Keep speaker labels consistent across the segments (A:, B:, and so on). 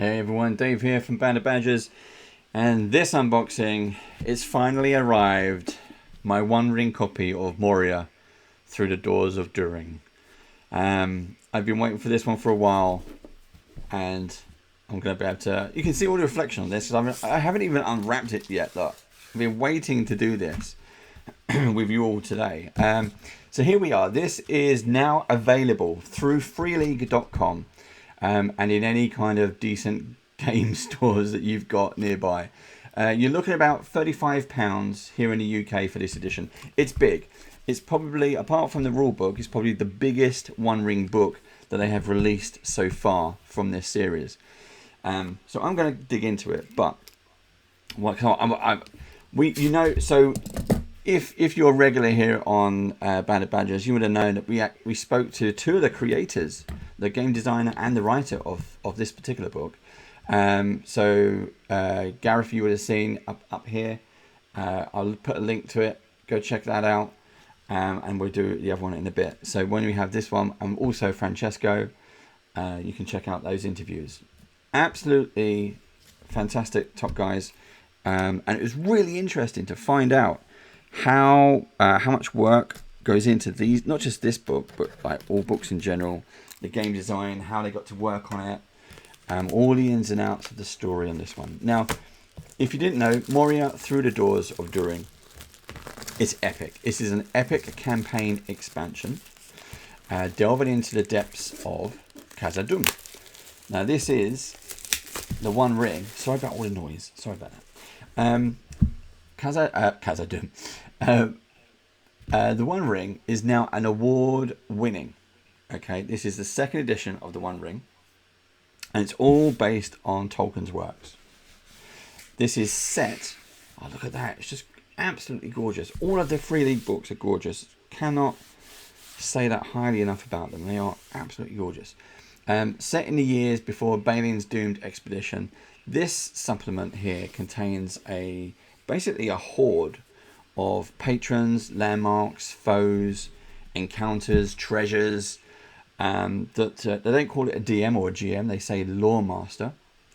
A: Hey everyone, Dave here from Band of Badgers, and this unboxing, it's finally arrived. My One Ring copy of MORIA Through the Doors of DURIN. I've been waiting for this one for a while, and I'm going to be able to... You can see all the reflection on this, because I haven't even unwrapped it yet, look. I've been waiting to do this with you all today. So here we are. This is now available through freeleague.com. And in any kind of decent game stores that you've got nearby. You're looking at about £35 here in the UK for this edition. It's big. It's probably, apart from the rule book, it's probably the biggest One Ring book that they have released so far from this series. So I'm going to dig into it. But what so if you're regular here on Band of Badgers, you would have known that we spoke to two of the creators, the game designer and the writer of this particular book. So Gareth, you would have seen up here. I'll put a link to it. Go check that out. And we'll do the other one in a bit. So when we have this one, and also Francesco, you can check out those interviews. Absolutely fantastic top guys. And it was really interesting to find out how much work goes into these, not just this book, but like all books in general, the game design, how they got to work on it, all the ins and outs of the story on this one. Now, if you didn't know, MORIA Through the Doors of DURIN, it's epic. This is an epic campaign expansion, delving into the depths of Khazad-dûm. Now, this is the One Ring. Sorry about all the noise. Sorry about that. Khazad-dûm. The One Ring is now an award-winning. Okay, this is the second edition of the One Ring, and it's all based on Tolkien's works. This is set. Oh, look at that! It's just absolutely gorgeous. All of the Free League books are gorgeous. Cannot say that highly enough about them. They are absolutely gorgeous. Set in the years before Balin's doomed expedition, this supplement here contains basically a horde of patrons, landmarks, foes, encounters, treasures. They don't call it a DM or a GM. They say Lore Master.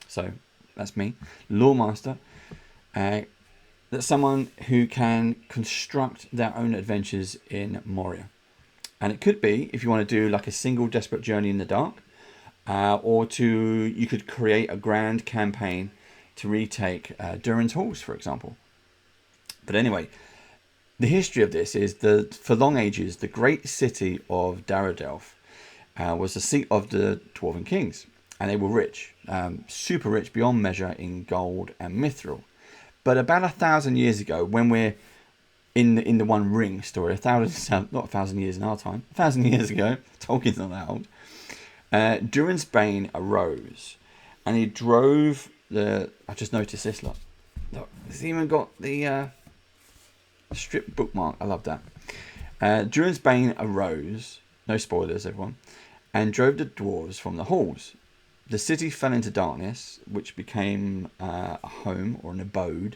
A: So that's me, Lore Master. That's someone who can construct their own adventures in MORIA. And it could be, if you want to do like a single desperate journey in the dark, or you could create a grand campaign to retake Durin's halls, for example. But anyway, the history of this is that for long ages, the great city of Daradelf was the seat of the Dwarven kings, and they were rich, super rich beyond measure in gold and mithril. But about 1,000 years ago, when we're in the One Ring story, not 1,000 years in our time, 1,000 years ago, Tolkien's not that old, Durin's Bane arose, and he drove I just noticed this, look, it's even got the strip bookmark. I love that. Durin's Bane arose, no spoilers everyone, and drove the dwarves from the halls. The city fell into darkness, which became a home or an abode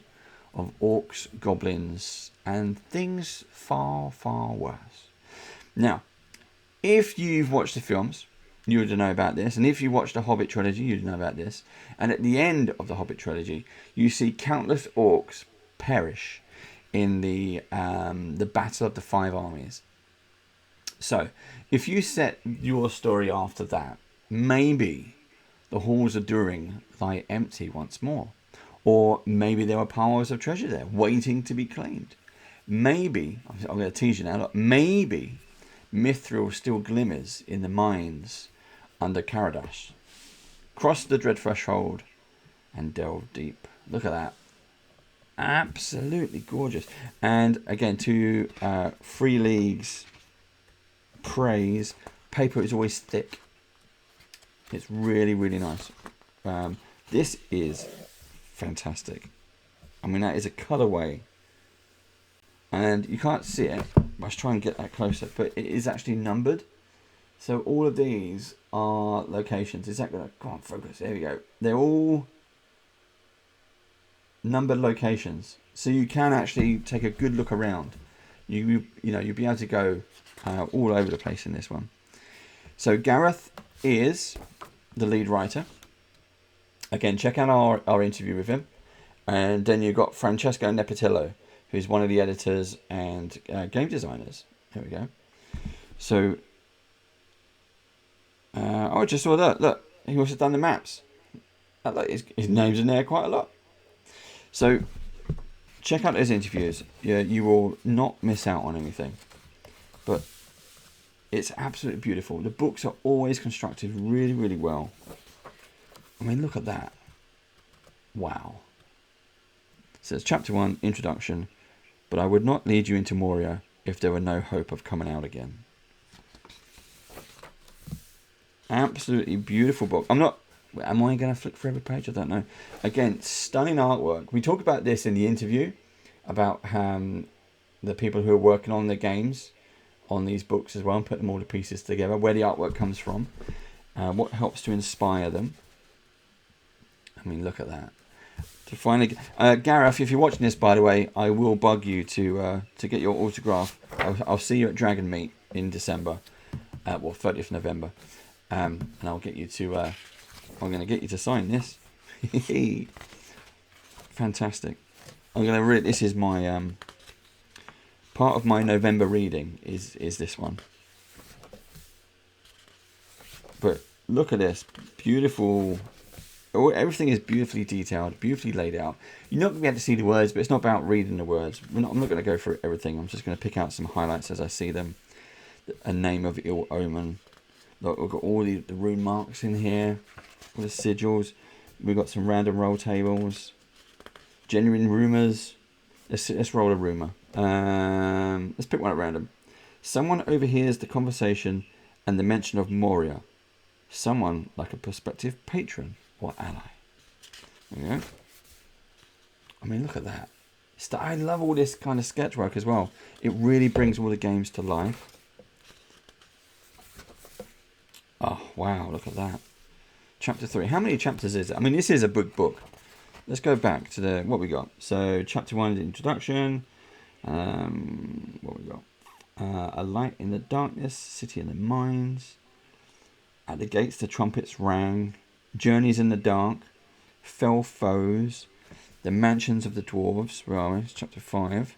A: of orcs, goblins, and things far, far worse. Now, if you've watched the films, you would know about this, and if you watched the Hobbit trilogy, you'd know about this. And at the end of the Hobbit trilogy, you see countless orcs perish in the Battle of the Five Armies. So, if you set your story after that, maybe the halls of Durin lie empty once more. Or maybe there are piles of treasure there waiting to be claimed. Maybe, I'm going to tease you now, look, maybe mithril still glimmers in the mines under Caradas. Cross the dread threshold and delve deep. Look at that. Absolutely gorgeous. And again, to Free League's praise, paper is always thick. It's really, really nice. This is fantastic. I mean, that is a colorway. And you can't see it. Let's try and get that closer. But it is actually numbered. So all of these are locations. Is that going to... Come on, focus. There we go. They're all numbered locations. So you can actually take a good look around. You'll be able to go all over the place in this one. So Gareth is the lead writer. Again, check out our interview with him. And then you've got Francesco Nepotillo, who's one of the editors and game designers. There we go. So, I just saw that. Look, he also done the maps. Look, his name's in there quite a lot. So, check out those interviews. Yeah, you will not miss out on anything. But it's absolutely beautiful. The books are always constructed really, really well. I mean, look at that. Wow. So it's chapter 1, introduction. But I would not lead you into Moria if there were no hope of coming out again. Absolutely beautiful book. Am I going to flick through every page? I don't know. Again, stunning artwork. We talk about this in the interview about the people who are working on the games on these books as well, and put them all the pieces together, where the artwork comes from, what helps to inspire them. I mean, look at that. To finally, Gareth, if you're watching this, by the way, I will bug you to get your autograph. I'll see you at Dragon Meet in December, 30th November, and I'll get you to. I'm going to get you to sign this. Fantastic. I'm going to read. This is my part of my November reading. Is this one? But look at this, beautiful. Everything is beautifully detailed, beautifully laid out. You're not going to be able to see the words, but it's not about reading the words. I'm not going to go through everything. I'm just going to pick out some highlights as I see them. A name of ill omen. Look, we've got all the rune marks in here. All the sigils. We've got some random roll tables. Genuine rumours. Let's roll a rumour. Let's pick one at random. Someone overhears the conversation and the mention of Moria. Someone like a prospective patron or ally. There we go. I mean, look at that. I love all this kind of sketch work as well. It really brings all the games to life. Oh, wow, look at that. Chapter 3. How many chapters is it? I mean, this is a big book. Let's go back to what we got. So, chapter 1 is the introduction. What we got? A light in the darkness, city in the mines. At the gates, the trumpets rang. Journeys in the dark. Fell foes. The mansions of the dwarves. Where are we? It's chapter 5.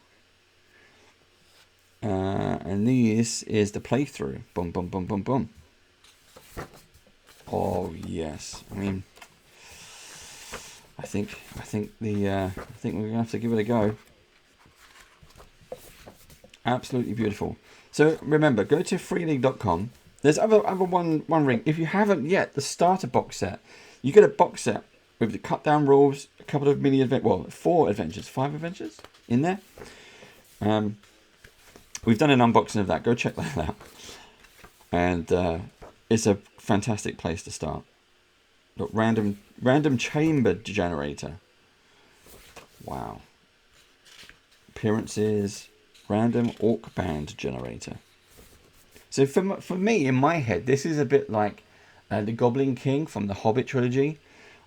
A: And this is the playthrough. Boom, boom, boom, boom, boom. Oh yes. I mean, I think we're gonna have to give it a go. Absolutely beautiful. So remember, go to freeleague.com. There's other one ring. If you haven't yet, the starter box set. You get a box set with the cut down rules, a couple of mini adventures, well, 5 adventures in there. We've done an unboxing of that. Go check that out. And it's a fantastic place to start. Look, random chamber generator. Wow. Appearances. Random orc band generator. So for me, in my head, this is a bit like the Goblin King from the Hobbit trilogy.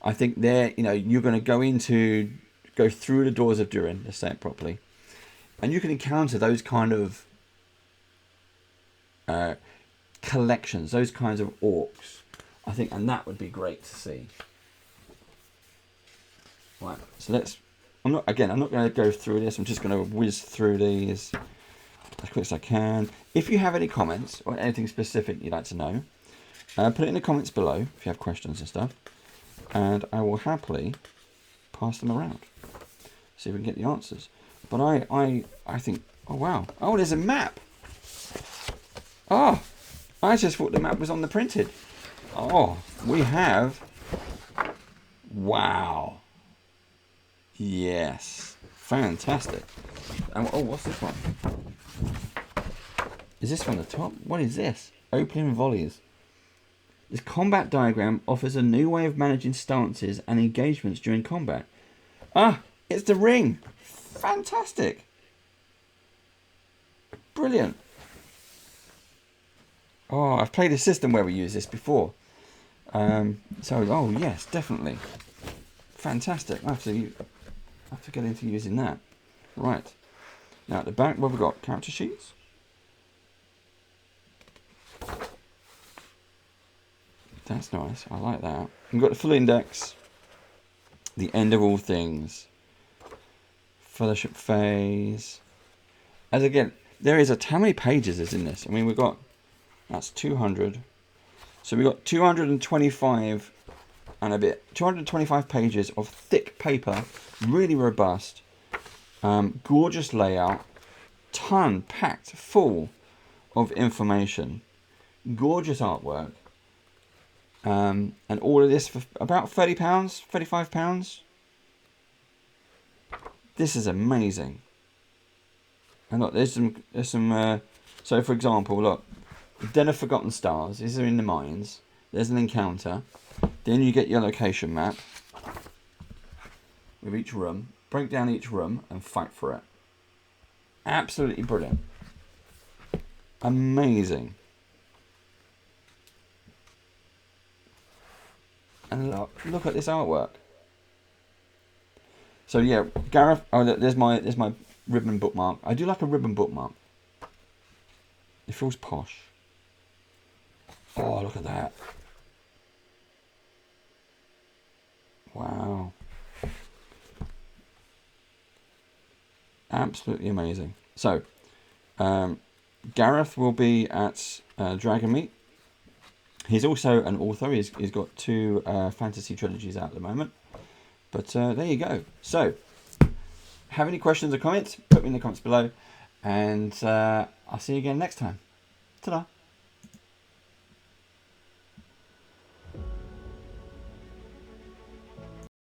A: I think you're going to go through the doors of DURIN, let's say it properly, and you can encounter those kind of collections, those kinds of orcs, I think, and that would be great to see. Right, so I'm not going to go through this. I'm just going to whiz through these as quick as I can. If you have any comments or anything specific you'd like to know, put it in the comments below if you have questions and stuff, and I will happily pass them around. See if we can get the answers. But I think, oh wow, oh there's a map. Oh, I just thought the map was on the printed. Oh, we have. Wow. Yes. Fantastic. And oh, what's this one? Is this from the top? What is this? Opening volleys. This combat diagram offers a new way of managing stances and engagements during combat. Ah, it's the ring. Fantastic. Brilliant. Oh, I've played a system where we use this before. Oh yes, definitely. Fantastic. I have to get into using that. Right. Now at the back, what have we got? Character sheets. That's nice. I like that. We've got the full index. The End of All Things. Fellowship Phase. As again, there is how many pages is in this? I mean, we've got, that's 200. So we've got 225 and a bit. 225 pages of thick paper, really robust, gorgeous layout, packed full of information, gorgeous artwork, and all of this for about £30, £35. This is amazing. And look, there's some. So for example, look, Den of Forgotten Stars. These are in the mines. There's an encounter. Then you get your location map with each room. Break down each room and fight for it. Absolutely brilliant. Amazing. And look at this artwork. So yeah, Gareth. Oh, look, there's my ribbon bookmark. I do like a ribbon bookmark. It feels posh. Oh, look at that. Wow. Absolutely amazing. So, Gareth will be at Dragon Meet. He's also an author. He's got 2 fantasy trilogies out at the moment. But there you go. So, have any questions or comments? Put me in the comments below. And I'll see you again next time. Ta-da.